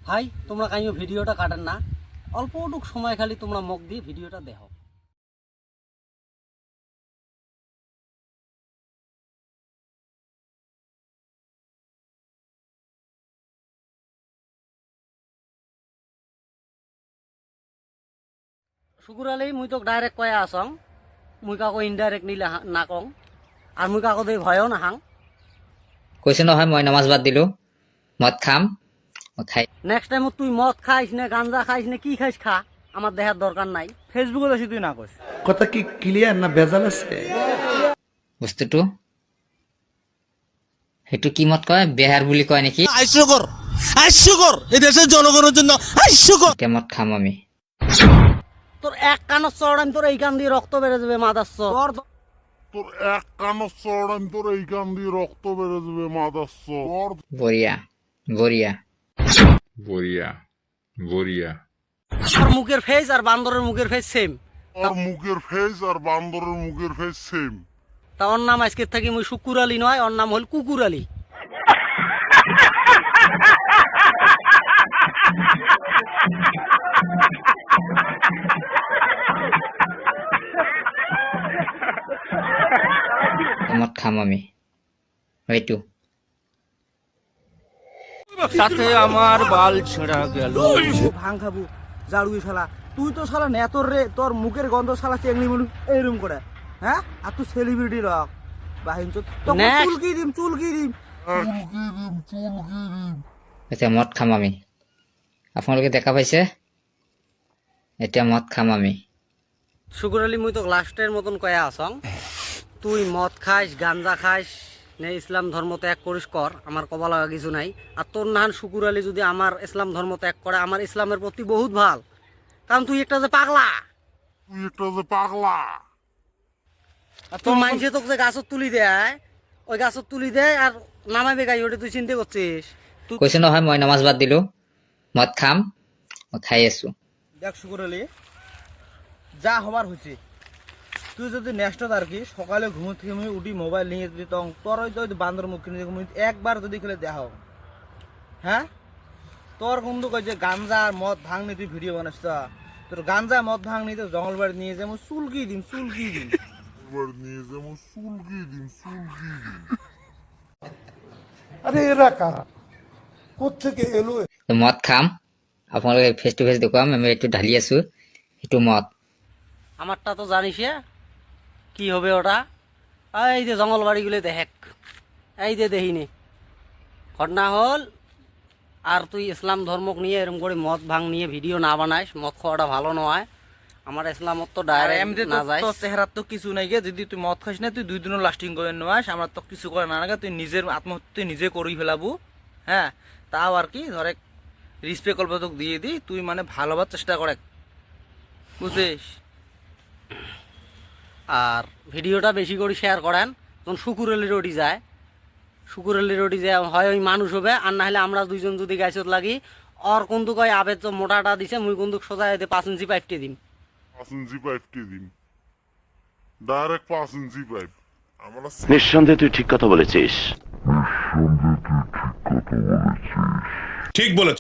ভাই তোমরা কাইও ভিডিওটা কাটেন না, অল্পটুক সময় খালি তোমরা মুখ দিয়ে ভিডিওটা দেখো। শুকুর আলী মুই তো ডাইরেক্ট কয়া আসং, মুই কাকো ইনডাইরেক্ট নিলে না কং, আর মুই কাকো দিয়ে ভয়ও না হাং। কৈছে নহয় মই নামাজ বাদ দিলো, মদ খাম, খাই। নেক্সট টাইম তুই মদ খাইস না, গাঞ্জা খাইস না, কি খাইস খা, আমার দেখার দরকার নাই। ফেসবুকে বেশি তুই না কইস। কথা কি ক্লিয়ার না ভেজাল আছে? বস্তুটো সেইটো কি মত কয়, বেহার বুলি কয় নেকি? হাস্যকর এই দেশের জনগণের জন্য হাস্যকর। মদ খাম আমি। তোর এক কানত চড়ান, তোর এই কান দিয়ে রক্ত বেড়ে যাবে মাদাচ্ছ। তোর এক কানত চড়ান, তোর এই কান দিয়ে রক্ত বেড়ে যাবে মাদাচ্ছ। বরিয়া বরিয়া বরিয়া বরিয়া। আর মুখের ফেস আর বান্দরের মুখের ফেস সেম। আর মুখের ফেস আর বান্দরের মুখের ফেস সেম। তা ওর নাম আজকের থাকি মুই শুকুর আলী নয়, ওর নাম হল কুকুর আলী। মদ খাম আমি, হয়তো সাথে আমার বাল ছেঁড়া গেল। ভাঙ খাবো জাড়ুই শালা, তুই তো শালা নেতর রে, তোর মুখের গন্ধ শালা চেংড়ি মুলু এইরকম করে। হ্যাঁ, আর তুই সেলিব্রিটি রক বাহিন চুলকি দিম চুলকি দিম। এতিয়া মদ খাম আমি। আপোনালোকে দেখা পাইছে, এতিয়া মদ খাম আমি। শুকুর আলী মুই তো লাস্টের মতন কয়া আসং, তুই মদ খাইস, গাঞ্জা খাইস নে ইসলাম ধর্ম ত্যাগ করিস কর, আমার কবা লাগা কিছু নাই। আর তোর নাহান শুকুর আলী যদি আমার ইসলাম ধর্ম ত্যাগ করে, আমার ইসলামের প্রতি বহুত ভাল, কারণ তুই একটা যে পাগলা। তুই একটা যে পাগলা। আর তোর মাইনসে তোকে যে গাছত তুলি দেয়, ওই গাছত তুলি দেয় আর নামাইবে গাই, ওটা তুই চিন্তা করছিস? কৈছে নহয় মই নামাজ বাদ দিলো, মদ খাম, খাই আছো। দেখ শুকুর আলী, যা হবার হয়েছে, তুই যদি নেক্সট আর কি সকালে ঘুম থেকে উঠি মোবাইল নিয়ে যদি তোর ওই বান্দর মুখ কিনে একবার যদি খেলে দেখাও, হ্যাঁ তোর কিন্তু কই যে গাঞ্জা আর মদ ভাঙ নিয়ে তুই ভিডিও বানাস, তোর গাঞ্জা মদ ভাঙ নিয়ে তো জঙ্গল বাড়ি নিয়ে যাবো, চুলকি দিম চুলকি দিম। নিয়ে যেমন চুলকি দিন চুলকি দিন। আরে এরা কারা, কোত্থেকে এলো? মদ খাম, আপোনালোকে ফেচ টু ফেচ দেখুৱাম, আমি এইটো ঢালি আছো, সেইটো মদ। আমারটা তো জানিস কি হবে ওটা। এই যে জঙ্গল বাড়িগুলো দেখ, এই যে দেখিনি ঘটনা হল। আর তুই ইসলাম ধর্মক নিয়ে এরকম করে মদ ভাঙ নিয়ে ভিডিও না বানাইস, মদ খাওয়াটা ভালো নয়। আমার ইসলামত তো ডাইরেক্ট না যায়। তোর চেহারা তো কিছু নাই গে, যদি তুই মদ খাস না তুই 2 দিনও লাস্টিং করে নেওয়াস, আমরা তো কিছু করে না লাগে, তুই নিজের আত্মহত্যা তুই নিজে করেই ফেলাবো। হ্যাঁ, তাও আর কি ধরে রিস্পেক্ট অল্প তোকে দিয়ে দিই, তুই মানে ভালোবার চেষ্টা করে, বুঝিস? আর ভিডিওটা বেশি করে শেয়ার করেন, যখন শুকুর আলীর রোডি যায়, শুকুর আলীর রোডি যায় হয় ওই মানুষ হবে, আর না হলে আমরা দুইজন যদি গাইছত লাগি, ওর কিন্তু কয় আবেদ তো মোটাটা দিছে, মুই কিন্তু সোজা 5 ইঞ্চি পাইপটে দিম। 5 ইঞ্চি পাইপটি দিন, ডাইরেক্ট 5 ইঞ্চি পাইপ। আমরা নিঃসন্দেহে তুই ঠিক কথা বলেছিস। ঠিক বলেছ।